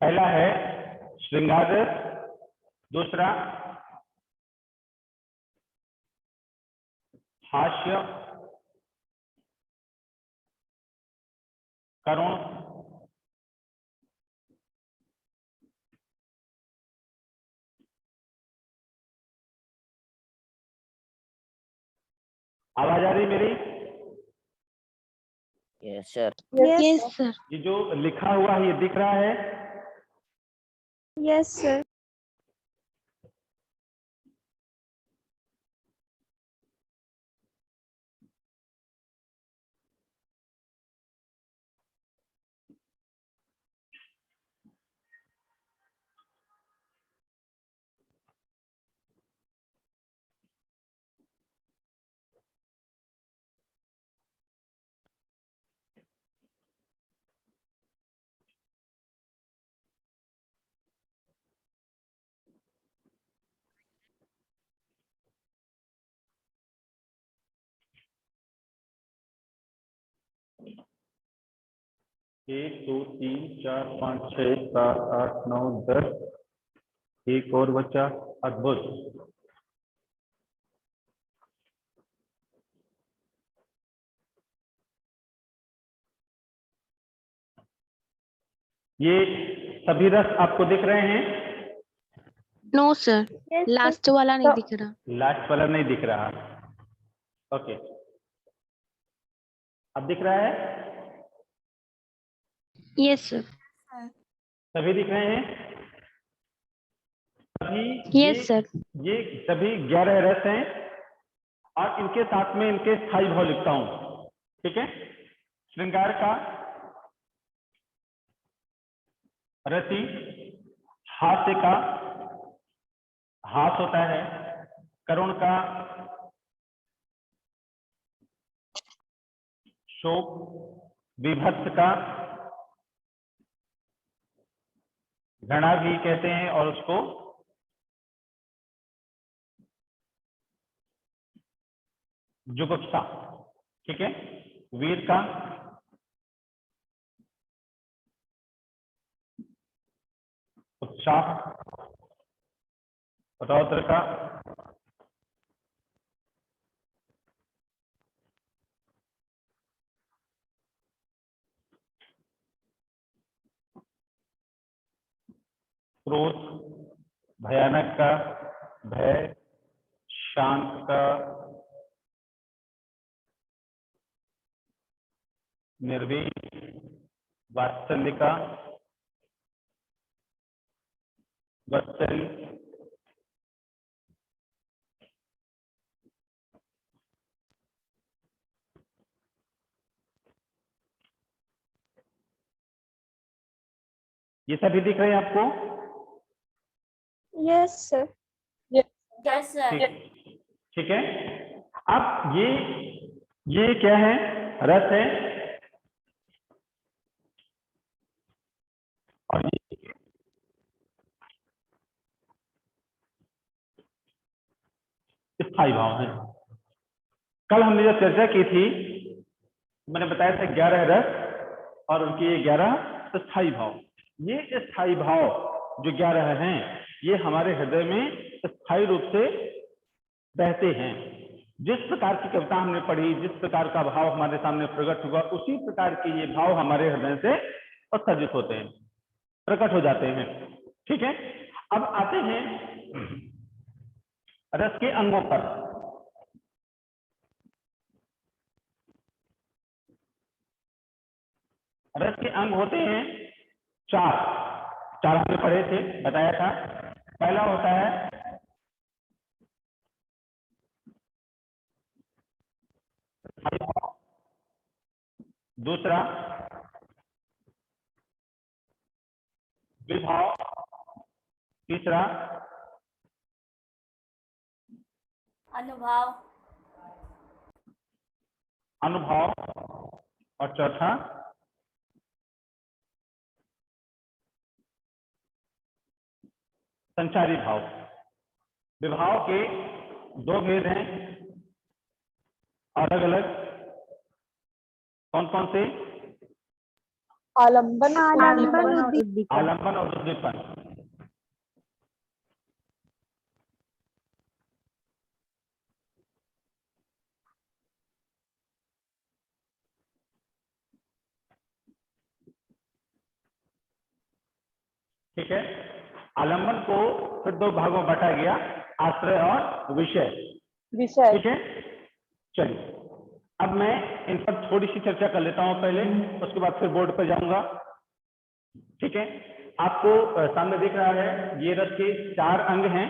पहला है श्रृंगार रस, दूसरा हास्य करुण, आवाज आ रही मेरी? Yes sir. Yes sir. ये जो लिखा हुआ है ये दिख रहा है? Yes sir. एक, दो, तीन, चार, पाँच, छः, सात, आठ, नौ, 10। एक और बच्चा। अद्भुत। ये सभी रस आपको दिख रहे हैं? नो सर, लास्ट वाला नहीं दिख रहा। लास्ट वाला नहीं दिख रहा। ओके, अब दिख रहा है? Yes sir. सभी दिख रहे हैं? Yes sir. ये सभी 11 रस हैं और इनके साथ में इनके स्थायी भाव लिखता हूं। ठीक है? श्रृंगार का रति, हास्य का हास होता है, करुण का शोक, विभत्स का घृणा भी कहते हैं और उसको जुगुप्सा। ठीक है? वीर का उत्साह, रौद्र का क्रोध, भयानक का भय, शांत का निर्वीक, वात्सल्य का वात्सल्य, ये सभी दिख रहे हैं आपको? Yes sir. Yes sir. ठीक है? अब ये क्या है? रस है और ये स्थायी भाव है। कल हमने जो चर्चा की थी मैंने बताया था 11 रस और उनके ये 11 स्थायी भाव। ये स्थायी भाव जो 11 हैं ये हमारे हृदय में स्थायी रूप से बहते हैं। जिस प्रकार की कविता हमने पढ़ी, जिस प्रकार का भाव हमारे सामने प्रकट हुआ, उसी प्रकार के ये भाव हमारे हृदय से उत्सर्जित होते हैं, प्रकट हो जाते हैं। ठीक है? अब आते हैं रस के अंगों पर। रस के अंग होते हैं चार हमने पढ़े थे, बताया था। पहला होता है दूसरा विभाव, तीसरा अनुभव, अनुभव और चौथा संचारी भाव। विभाव के 2 भेद हैं अलग अलग। कौन कौन से? आलम्बन आलम्बन और उद्दीपन। आलंबन और उद्दीपन। ठीक है, आलंबन को फिर दो भागों में बांटा गया, आश्रय और विषय। ठीक है, चलिए अब मैं इन पर थोड़ी सी चर्चा कर लेता हूं पहले, उसके बाद फिर बोर्ड पर जाऊंगा। ठीक है, आपको सामने दिख रहा है ये रस के 4 अंग हैं।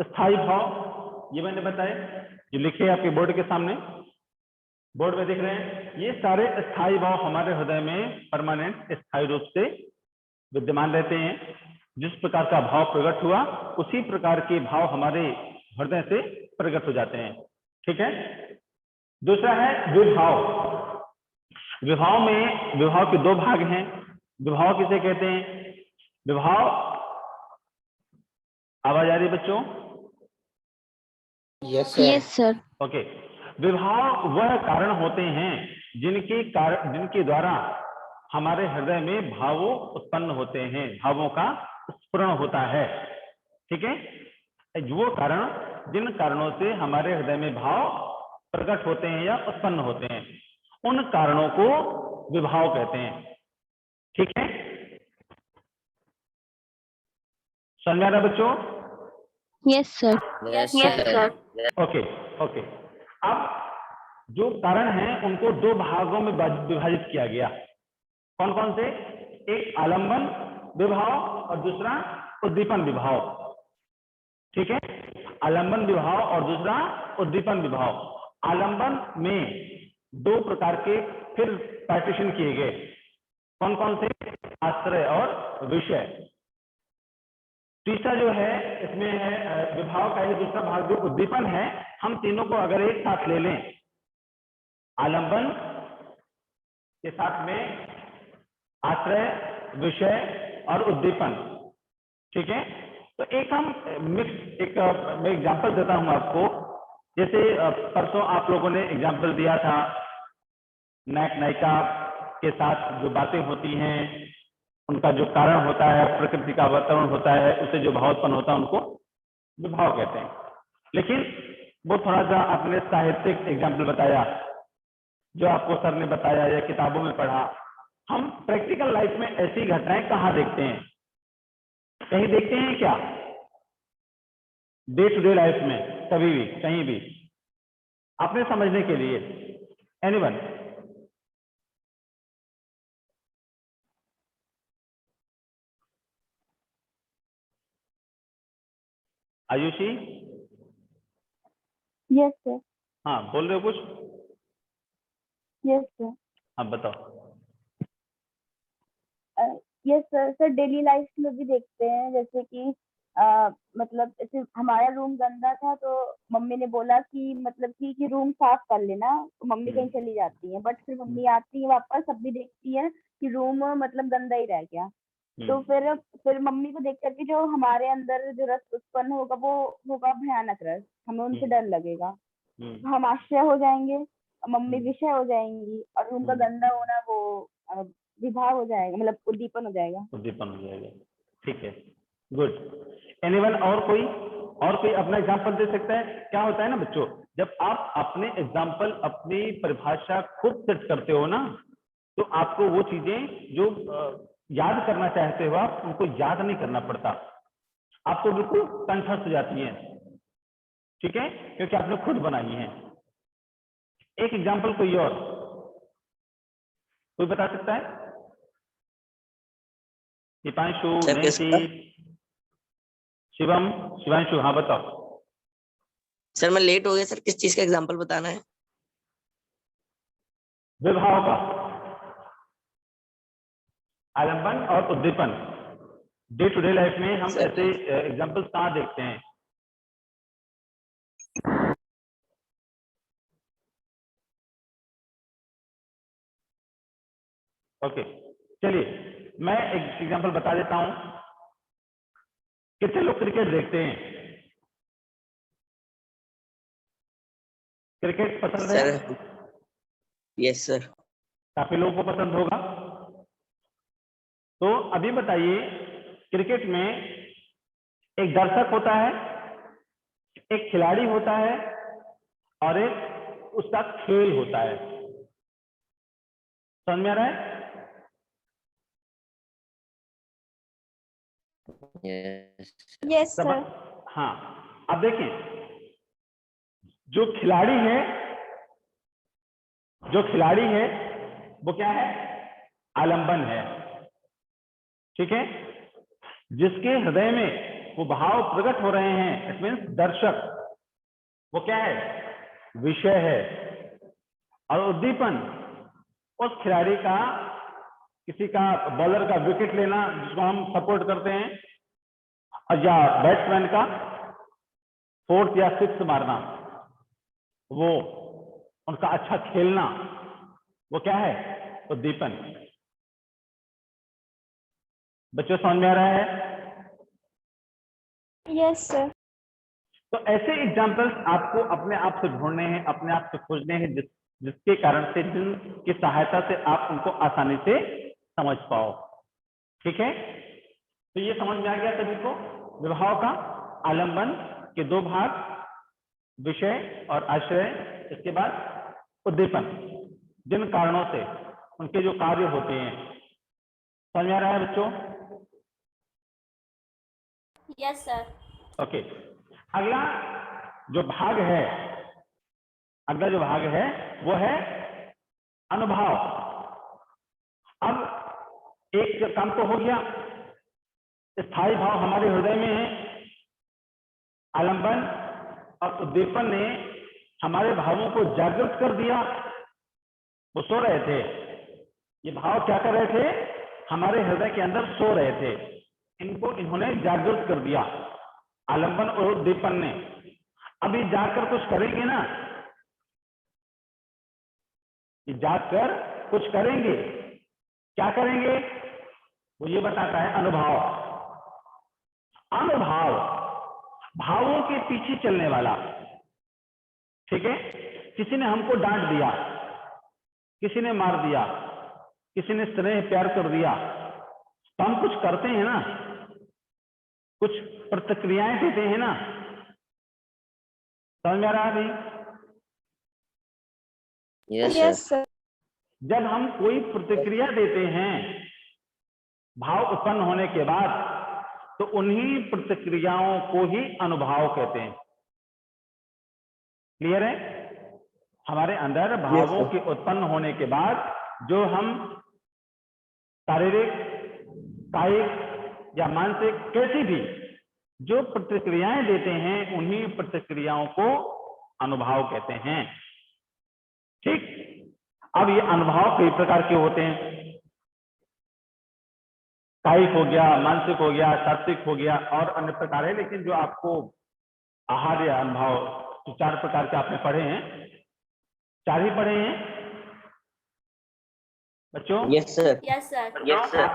स्थायी भाव ये मैंने बताया, जो लिखे आपके बोर्ड के सामने, बोर्ड में दिख रहे हैं। ये सारे स्थायी भाव हमारे हृदय में परमानेंट स्थायी रूप से विद्यमान रहते हैं। जिस प्रकार का भाव प्रकट हुआ उसी प्रकार के भाव हमारे हृदय से प्रकट हो जाते हैं। ठीक है, दूसरा है विभाव। विभाव में विभाव के 2 भाग हैं। विभाव किसे कहते हैं? विभाव, आवाज आ रही है बच्चों? Yes sir. ओके, विभाव वह कारण होते हैं जिनके द्वारा हमारे हृदय में भावों उत्पन्न होते हैं, भावों का स्फुरण होता है। ठीक है, वो कारण जिन कारणों से हमारे हृदय में भाव प्रकट होते हैं या उत्पन्न होते हैं, उन कारणों को विभाव कहते हैं। ठीक है, समझ में आ रहा बच्चों? Yes sir. Yes, sir. Okay okay, अब जो कारण हैं उनको 2 भागों में विभाजित किया गया। कौन कौन से? एक आलंबन विभाव और दूसरा उद्दीपन विभाव। ठीक है, आलंबन विभाव और दूसरा उद्दीपन विभाव। आलंबन में 2 प्रकार के फिर पार्टीशन किए गए। कौन कौन से? आश्रय और विषय। तीसरा जो है इसमें है विभाव का ही दूसरा भाग जो उद्दीपन है। हम तीनों को अगर एक साथ ले लें, आलंबन के साथ में आश्रय, विषय और उद्दीपन। ठीक है, तो एक हम मिक्स मैं एग्जांपल देता हूं आपको। जैसे परसों आप लोगों ने एग्जांपल दिया था, नायक नायिका के साथ जो बातें होती हैं उनका जो कारण होता है, प्रकृति का वातावरण होता है, उससे जो भाव उत्पन्न होता है उनको विभाव कहते हैं। लेकिन वो थोड़ा सा आपने साहित्यिक एग्जाम्पल बताया, जो आपको सर ने बताया या किताबों में पढ़ा। हम प्रैक्टिकल लाइफ में ऐसी घटनाएं कहाँ देखते हैं? कहीं देखते हैं क्या? डे टू डे लाइफ में कभी भी, कहीं भी? आपने समझने के लिए एनीवन? आयुषी? Yes sir. हाँ, बोल रहे हो कुछ? Yes sir. हाँ बताओ। Yes sir. Sir daily life में भी देखते हैं, जैसे कि मतलब जैसे हमारा रूम गंदा था तो मम्मी ने बोला कि मतलब कि रूम साफ कर लेना, तो मम्मी कहीं चली जाती है, बट फिर मम्मी आती है वापस, सब भी देखती है कि रूम मतलब गंदा ही रह गया। तो फिर मम्मी को देख करके जो हमारे अंदर जो रस उत्पन्न होगा वो होगा भयानक रस, हमें उनसे डर लगेगा, हम आश्चर्य हो जाएंगे, मम्मी विषय हो जाएंगी, और रूम का गंदा होना वो विभाव हो जाएगा, मतलब उद्दीपन हो जाएगा। उद्दीपन हो जाएगा। ठीक है, गुड। एनीवन? और कोई अपना एग्जांपल दे सकता है? क्या होता है ना बच्चों, जब आप अपने एग्जांपल, अपनी परिभाषा खुद सेट करते हो ना, तो आपको वो चीजें जो याद करना चाहते हो आप, उनको याद नहीं करना पड़ता, आपको बिल्कुल कंठस्थ हो जाती है। ठीक है, क्योंकि आपने खुद बनाई है। एक एग्जांपल कोई और कोई बता सकता है? दीपांशु, नैन्सी, शिवम, शिवांशु, हाँ बताओ। सर मैं लेट हो गया सर, किस चीज का एग्जांपल बताना है? विभाव का, आलंबन और उद्दीपन। डे टू डे लाइफ में हम ऐसे एग्जांपल्स कहाँ देखते हैं? ओके, चलिए मैं एक एग्जांपल बता देता हूं। कितने लोग क्रिकेट देखते हैं? क्रिकेट पसंद है? Sir yes sir. काफी लोगों को पसंद होगा। तो अभी बताइए, क्रिकेट में एक दर्शक होता है, एक खिलाड़ी होता है और एक उसका खेल होता है। समझ में आ रहा है? Yes, sir. हाँ, अब देखें, जो खिलाड़ी है वो क्या है? आलंबन है। ठीक है? जिसके हृदय में वो भाव प्रकट हो रहे हैं, इट मीन्स दर्शक, वो क्या है? विषय है। और उद्दीपन उस खिलाड़ी का, किसी का, बॉलर का विकेट लेना जिसको हम सपोर्ट करते हैं, या बैट्समैन का फोर्थ या सिक्स मारना, वो उनका अच्छा खेलना, वो क्या है? उद्दीपन। बच्चों समझ में आ रहा है? Yes, sir. तो ऐसे एग्जाम्पल्स आपको अपने आप से ढूंढने हैं, अपने आप से खोजने हैं, जिसके कारण से, जिनकी सहायता से आप उनको आसानी से समझ पाओ। ठीक है? तो ये समझ में आ गया सभी को, विभाव का आलंबन के दो भाग, विषय और आश्रय, इसके बाद उद्दीपन, जिन कारणों से उनके जो कार्य होते हैं। समझ में आ रहा है बच्चों? Yes, sir. ओके। अगला जो भाग है, वो है अनुभव। अब एक काम तो हो गया, स्थायी भाव हमारे हृदय में है, आलंबन और उद्दीपन ने हमारे भावों को जागृत कर दिया। वो सो रहे थे, ये भाव क्या कर रहे थे? हमारे हृदय के अंदर सो रहे थे, इनको इन्होंने जागृत कर दिया, आलंबन और उद्दीपन ने। अभी जाकर कुछ करेंगे ना, ये जाकर कुछ करेंगे। क्या करेंगे? वो ये बताता है अनुभव। अनुभव भावों के पीछे चलने वाला। ठीक है? किसी ने हमको डांट दिया, किसी ने मार दिया, किसी ने स्नेह प्यार कर दिया, तो हम कुछ करते हैं ना, कुछ प्रतिक्रियाएं देते हैं ना। समझ में आ रहा है भाई? Yes, sir. जब हम कोई प्रतिक्रिया देते हैं भाव उत्पन्न होने के बाद, तो उन्हीं प्रतिक्रियाओं को ही अनुभव कहते हैं। क्लियर है? हमारे अंदर भावों के उत्पन्न होने के बाद जो हम शारीरिक, कायिक या मानसिक, कैसी भी जो प्रतिक्रियाएं देते हैं, उन्हीं प्रतिक्रियाओं को अनुभव कहते हैं। ठीक? अब ये अनुभव कई प्रकार के होते हैं, कायिक हो गया, मानसिक हो गया, सात्विक हो गया, और अन्य प्रकार है। लेकिन जो आपको आहार्य अनुभव, तो 4 प्रकार के आपने पढ़े हैं, 4 ही पढ़े हैं बच्चों? Yes sir. Yes, sir. Yes sir.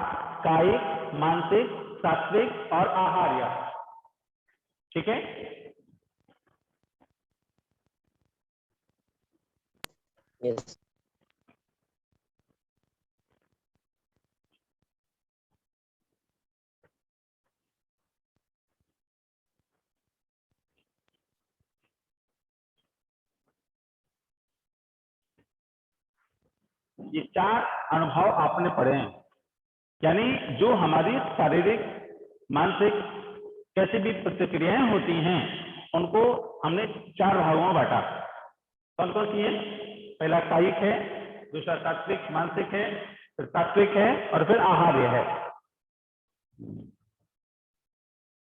कायिक, मानसिक, सात्विक और आहार्य। ठीक है? यस। ये 4 अनुभव आपने पढ़े हैं, यानी जो हमारी शारीरिक, मानसिक कैसी भी प्रतिक्रियाएं होती हैं, उनको हमने 4 भागों में बांटा। कौन कौन सी है? पहला कायिक है, दूसरा सात्विक मानसिक है, फिर सात्विक है, और फिर आहार्य है।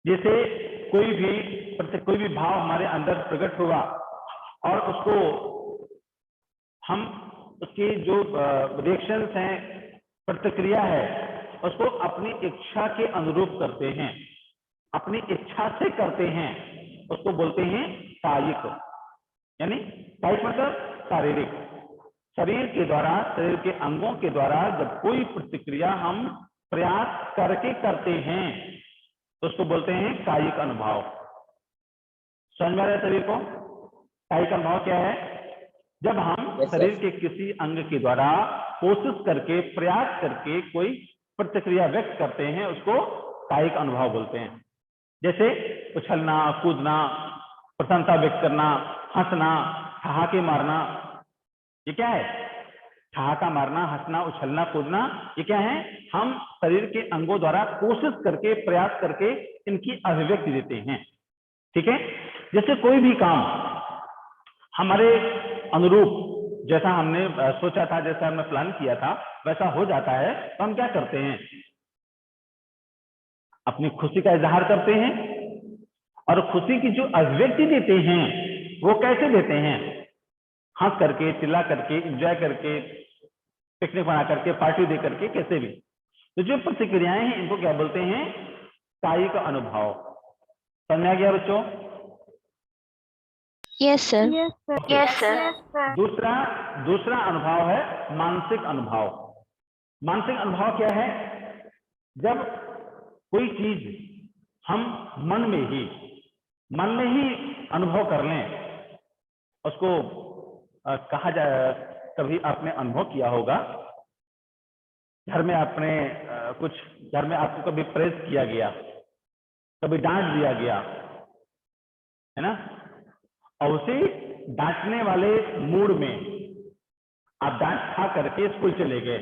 जैसे कोई भी भाव हमारे अंदर प्रकट हुआ और उसको हम, उसकी जो रिएक्शंस हैं, प्रतिक्रिया है, उसको अपनी इच्छा के अनुरूप करते हैं, अपनी इच्छा से करते हैं, उसको बोलते हैं कायिक। यानी कायिक मतलब शारीरिक, शरीर के द्वारा, शरीर के अंगों के द्वारा जब कोई प्रतिक्रिया हम प्रयास करके करते हैं, तो उसको बोलते हैं कायिक अनुभव। समझ में आ रहा है सभी को? कायिक अनुभव क्या है? जब हम शरीर के किसी अंग के द्वारा कोशिश करके, प्रयास करके कोई प्रतिक्रिया व्यक्त करते हैं उसको कायिक अनुभव बोलते हैं। जैसे उछलना, कूदना, प्रसन्नता व्यक्त करना, हंसना, ठहाके मारना, ये क्या है? ठहाका मारना, हंसना, उछलना, कूदना, ये क्या है? हम शरीर के अंगों द्वारा कोशिश करके, प्रयास करके इनकी अभिव्यक्ति देते हैं। ठीक है, जैसे कोई भी काम हमारे अनुरूप, जैसा हमने सोचा था, जैसा हमने प्लान किया था, वैसा हो जाता है, तो हम क्या करते हैं? अपनी खुशी का इजहार करते हैं, और खुशी की जो अभिव्यक्ति देते हैं वो कैसे देते हैं? हंस करके, चिल्ला करके, एंजॉय करके, पिकनिक बना करके, पार्टी दे करके, कैसे भी। तो जो प्रतिक्रियाएं हैं इनको क्या बोलते हैं? कायिक अनुभव। समझ आ गया बच्चों? Yes sir. Yes, sir. दूसरा अनुभव है मानसिक अनुभव। मानसिक अनुभव क्या है? जब कोई चीज हम मन में ही अनुभव कर लें, उसको कहा जाए, कभी आपने अनुभव किया होगा, घर में आपने घर में आपको कभी प्रेस किया गया, कभी डांट दिया गया, है ना, और उसी डांटने वाले मूड में आप डांट खा करके स्कूल चले गए।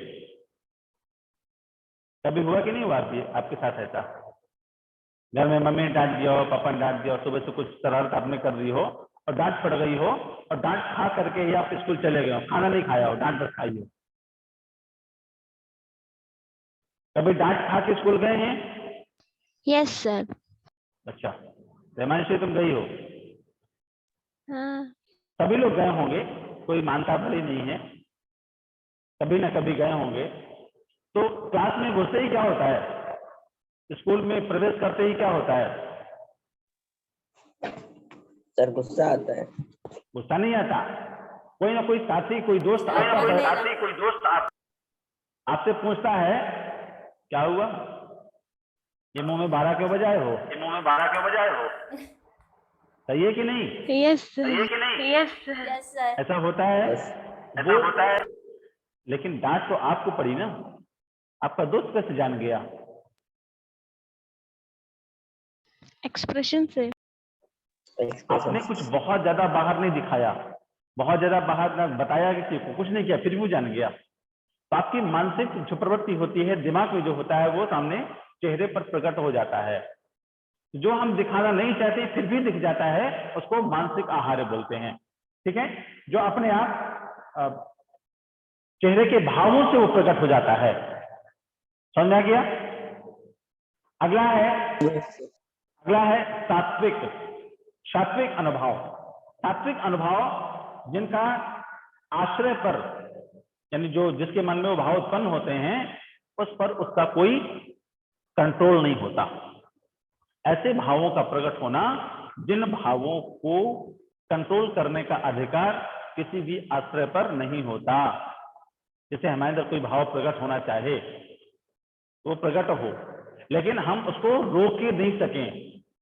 कभी हुआ कि नहीं हुआ आपके साथ ऐसा? घर में मम्मी ने डांट दिया हो, पापा ने डांट दिया हो, सुबह से कुछ शरारत आपने कर दी हो और डांट पड़ गई हो, और डांट खा करके ही आप स्कूल चले गए हो, खाना नहीं खाया हो, डांट बस खाई हो। कभी डांट खा के स्कूल गए हैं? Yes sir. अच्छा, हिमांशु तुम गई हो? हाँ। सभी लोग गए होंगे, कोई मानता भली नहीं है, कभी ना कभी गए होंगे। तो क्लास में घुसते ही क्या होता है? स्कूल में प्रवेश करते ही क्या होता है? सर गुस्सा आता है। गुस्सा नहीं आता? कोई ना कोई साथी, कोई दोस्त आपसे पूछता है, क्या हुआ, ये मुंह में 12 क्यों बजाए हो? सही है कि नहीं? Yes sir. Yes, sir. ऐसा होता है। लेकिन डांट तो आपको पड़ी ना, आपका दोस्त कैसे जान गया? एक्सप्रेशन से। आपने कुछ बहुत ज्यादा बाहर नहीं दिखाया, बहुत ज्यादा बाहर ना बताया, किसी को कुछ नहीं किया, फिर भी वो जान गया। तो आपकी मानसिक जो प्रवृत्ति होती है, दिमाग में जो होता है, वो सामने चेहरे पर प्रकट हो जाता है। जो हम दिखाना नहीं चाहते फिर भी दिख जाता है, उसको मानसिक आहार्य बोलते हैं। ठीक है, जो अपने आप चेहरे के भावों से वो प्रकट हो जाता है। समझ आ गया? अगला है सात्विक अनुभव। सात्विक अनुभव जिनका आश्रय पर, यानी जो जिसके मन में वो भाव उत्पन्न होते हैं, उस पर उसका कोई कंट्रोल नहीं होता। ऐसे भावों का प्रकट होना, जिन भावों को कंट्रोल करने का अधिकार किसी भी आश्रय पर नहीं होता। जैसे हमारे अंदर कोई भाव प्रकट होना चाहे तो प्रकट हो, लेकिन हम उसको रोक के नहीं सकें।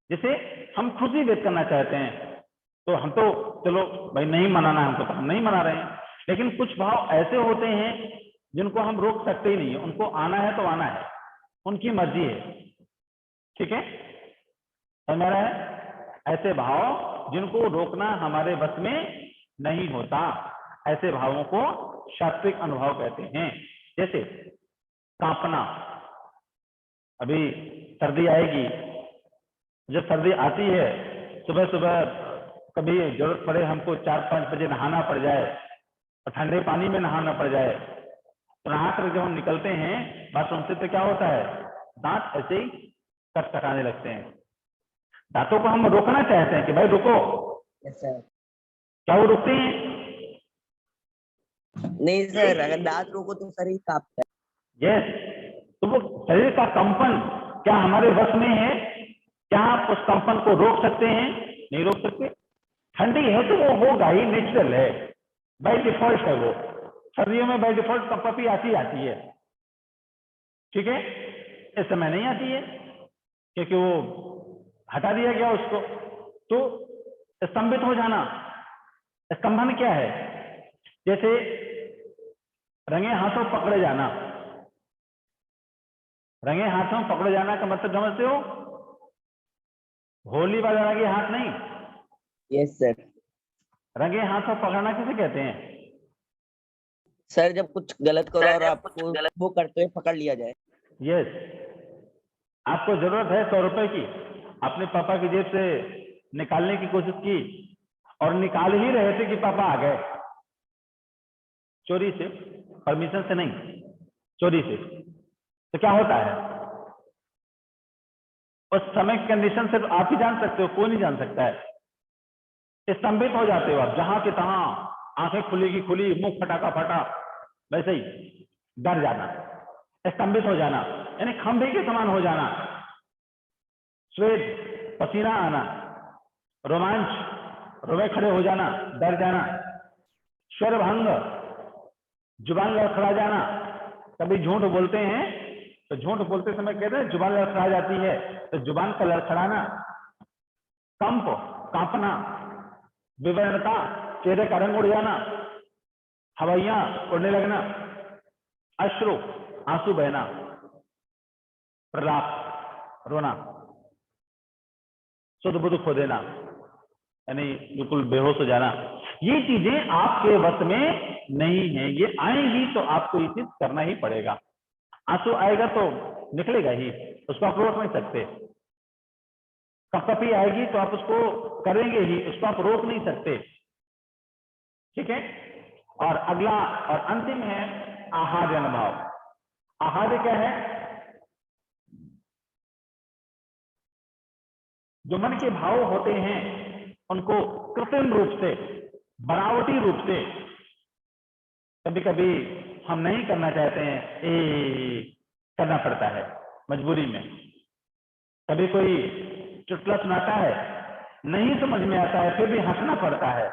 जैसे हम खुशी व्यक्त करना चाहते हैं, तो हम तो चलो भाई नहीं मनाना हमको, तो हम नहीं मना रहे हैं। लेकिन कुछ भाव ऐसे होते हैं जिनको हम रोक सकते ही नहीं है, उनको आना है तो आना है, उनकी मर्जी है। ठीक है, समझ रहा है? ऐसे भाव जिनको रोकना हमारे बस में नहीं होता, ऐसे भावों को सात्विक अनुभव कहते हैं। जैसे कांपना, अभी सर्दी आएगी, जब सर्दी आती है, सुबह सुबह कभी जरूरत पड़े हमको 4-5 बजे नहाना पड़ जाए और ठंडे पानी में नहाना पड़ जाए, तो नहा कर जब हम निकलते हैं बाथरूम से, तो क्या होता है? दांत ऐसे ही कटकटाने लगते हैं। दांतों को हम रोकना चाहते हैं कि भाई रुको, क्या वो रुकते हैं? नहीं सर, अगर दांत रोको तो शरीर कांपता है। यस, तो वो शरीर का कंपन क्या हमारे वश में है? क्या आप उस कंपन को रोक सकते हैं? नहीं रोक सकते। ठंडी है तो वो होगा ही, नेचुरल है, बाय डिफॉल्ट है वो। सर्दियों में बाय डिफॉल्ट कंपपी आती है। ठीक है, इस समय नहीं आती है क्योंकि वो हटा दिया गया उसको। तो स्तंभित हो जाना, स्तंभन क्या है? जैसे रंगे हाथों पकड़े जाना, रंगे हाथों पकड़े जाना का मतलब समझते हो? होली वाला रंगे हाथ नहीं। Yes sir. रंगे हाथों पकड़ना किसे कहते हैं? सर जब कुछ गलत करो और आपको वो करते हुए पकड़ लिया जाए। यस। आपको जरूरत है 100 रुपए की, अपने पापा की जेब से निकालने की कोशिश की और निकाल ही रहे थे कि पापा आ गए, चोरी से, परमिशन से नहीं, चोरी से, तो क्या होता है? उस समय की कंडीशन सिर्फ आप ही जान सकते हो, कोई नहीं जान सकता है। स्तंभित हो जाते हो आप, जहां के तहां, आंखें खुली की खुली, मुंह फटा का फटा, वैसे ही डर जाना, स्तंभित हो जाना, यानी खंभे के समान हो जाना, श्वेत, पसीना आना, रोमांच, रोवे खड़े हो जाना, डर जाना, स्वर भंग, जुबान लड़खड़ा जाना। कभी झूठ बोलते हैं तो झूठ बोलते समय कहते हैं जुबान लड़खड़ा जाती है, तो जुबान का लड़खड़ाना, कंप, कांपना, विवरणता, चेहरे का रंग उड़ जाना, हवाइयां उड़ने लगना, अश्रु, आंसू बहना, प्रलाप, रोना, सुध बुध खो देना, यानी बिल्कुल बेहोश हो जाना। ये चीजें आपके वश में नहीं है, ये आएंगी तो आपको ये चीज करना ही पड़ेगा। आंसू आएगा तो निकलेगा ही, उसको आप रोक नहीं सकते। कपकपी आएगी तो आप उसको करेंगे ही, उसको आप रोक नहीं सकते। ठीक है। और अगला और अंतिम है आहार्य अनुभव। आहार्य क्या है? जो मन के भाव होते हैं उनको कृत्रिम रूप से, बनावटी रूप से, कभी कभी हम नहीं करना चाहते हैं, करना पड़ता है मजबूरी में। कभी कोई चुटकुला सुनाता है, नहीं समझ में आता है, फिर भी हंसना पड़ता है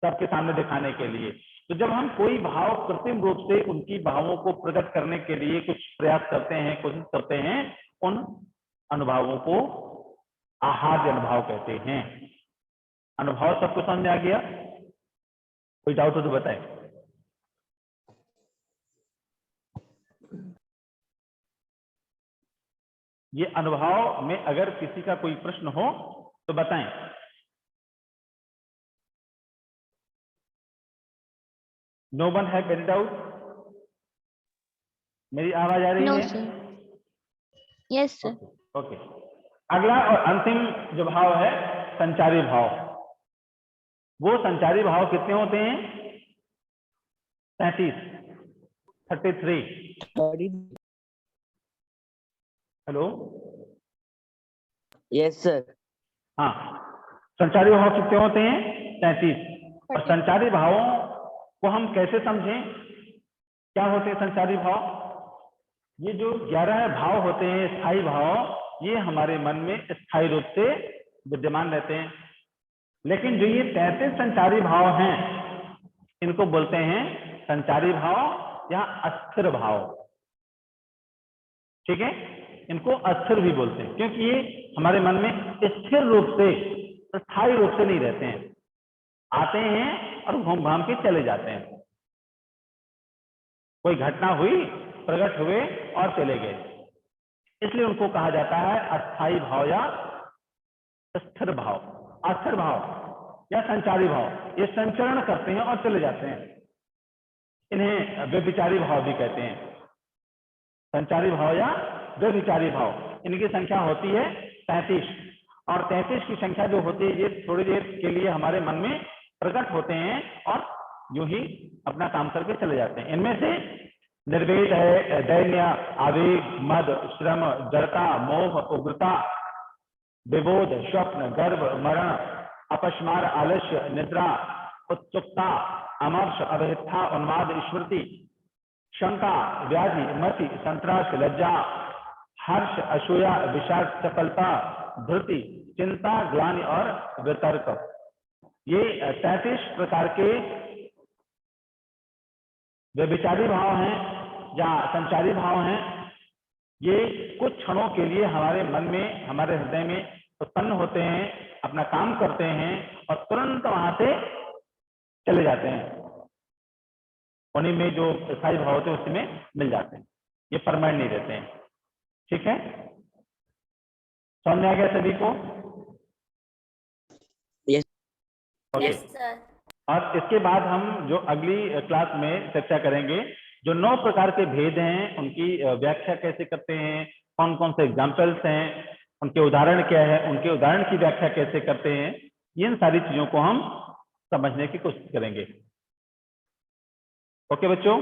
सबके सामने दिखाने के लिए। तो जब हम कोई भाव कृत्रिम रूप से उनकी भावों को प्रकट करने के लिए कुछ प्रयास करते हैं, कोशिश करते हैं, उन अनुभवों को आहार्य अनुभव कहते हैं। अनुभव सबको समझ में आ गया? कोई डाउट हो तो बताएं। ये अनुभव में अगर किसी का कोई प्रश्न हो तो बताएं। No one have any doubt? मेरी आवाज आ रही नो है? सर। Yes sir. ओके। अगला और अंतिम जो भाव है संचारी भाव। वो संचारी भाव कितने होते हैं? 33। हेलो। Yes sir. हाँ, संचारी भाव कितने होते हैं? 33। और संचारी भावों को हम कैसे समझें? क्या होते हैं संचारी भाव? ये जो 11 भाव होते हैं स्थायी भाव, ये हमारे मन में स्थायी रूप से विद्यमान रहते हैं। लेकिन जो ये 33 संचारी भाव हैं, इनको बोलते हैं संचारी भाव या अस्थिर भाव। ठीक है, इनको अस्थिर भी बोलते हैं क्योंकि ये हमारे मन में स्थिर रूप से, स्थायी रूप से नहीं रहते हैं, आते हैं और घूम घाम के चले जाते हैं। कोई घटना हुई, प्रकट हुए और चले गए, इसलिए उनको कहा जाता है अस्थायी भाव या स्थिर भाव। अस्थिर भाव या संचारी भाव, ये संचरण करते हैं और चले जाते हैं। इन्हें व्यभिचारी भाव भी कहते हैं। संचारी भाव या व्यभिचारी भाव, इनकी संख्या होती है 33। और 33 की संख्या जो होती है, ये थोड़ी देर के लिए हमारे मन में प्रकट होते हैं और यूं ही अपना काम करके चले जाते हैं। इनमें से निर्वेद है, दैन्य, आवेग, मद, श्रम, जड़ता, मोह, उग्रता, विबोध, स्वप्न, गर्भ, मरण, अपस्मार, आलस्य, निद्रा, उत्सुकता, अमर्ष, अभिथा, उन्माद, स्मृति, शंका, व्याधि, मति, संतरास, लज्जा, हर्ष, असूया, विषाद, सफलता, धृति, चिंता, ग्लानि और वितर्क। ये 33 प्रकार के व्यभिचारी भाव हैं या संचारी भाव हैं। ये कुछ क्षणों के लिए हमारे मन में, हमारे हृदय में उत्पन्न होते हैं, अपना काम करते हैं और तुरंत वहां से चले जाते हैं। उन्हीं में जो स्थायी भाव होते हैं उसी में मिल जाते हैं, ये परमानेंट नहीं रहते हैं। ठीक है, समझ में आ गया सभी को? Yes okay. और इसके बाद हम जो अगली क्लास में चर्चा करेंगे, जो 9 प्रकार के भेद हैं उनकी व्याख्या कैसे करते हैं, कौन कौन से एग्जाम्पल्स हैं, उनके उदाहरण क्या है, उनके उदाहरण की व्याख्या कैसे करते हैं, इन सारी चीजों को हम समझने की कोशिश करेंगे। ओके बच्चों।